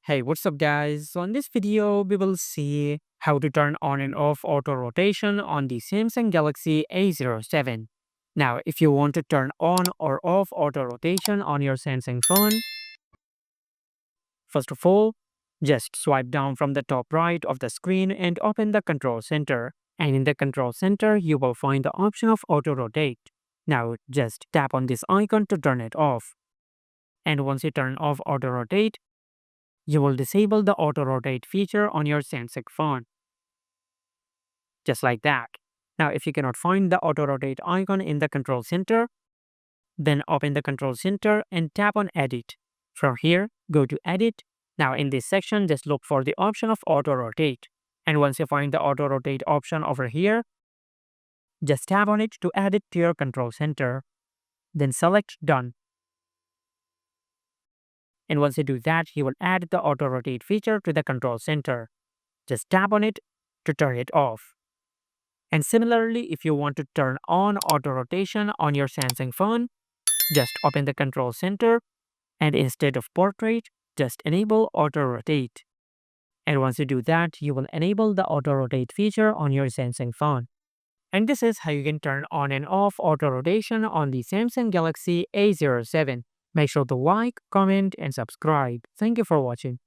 Hey, what's up guys? So in this video, we will see how to turn on and off auto rotation on the Samsung Galaxy A07. Now, if you want to turn on or off auto rotation on your Samsung phone, first of all, just swipe down from the top right of the screen and open the control center. And in the control center, you will find the option of auto rotate. Now, just tap on this icon to turn it off. And once you turn off auto rotate, you will disable the auto rotate feature on your Samsung phone, just like that. Now, if you cannot find the auto rotate icon in the control center, then open the control center and tap on edit. From here, go to edit. Now in this section, just look for the option of auto rotate. And once you find the auto rotate option over here, just tap on it to add it to your control center. Then select done. And once you do that, you will add the auto rotate feature to the control center. Just tap on it to turn it off. And similarly, if you want to turn on auto rotation on your Samsung phone, just open the control center and instead of portrait, just enable auto rotate. And once you do that, you will enable the auto rotate feature on your Samsung phone. And this is how you can turn on and off auto rotation on the Samsung Galaxy A07. Make sure to like, comment, and subscribe. Thank you for watching.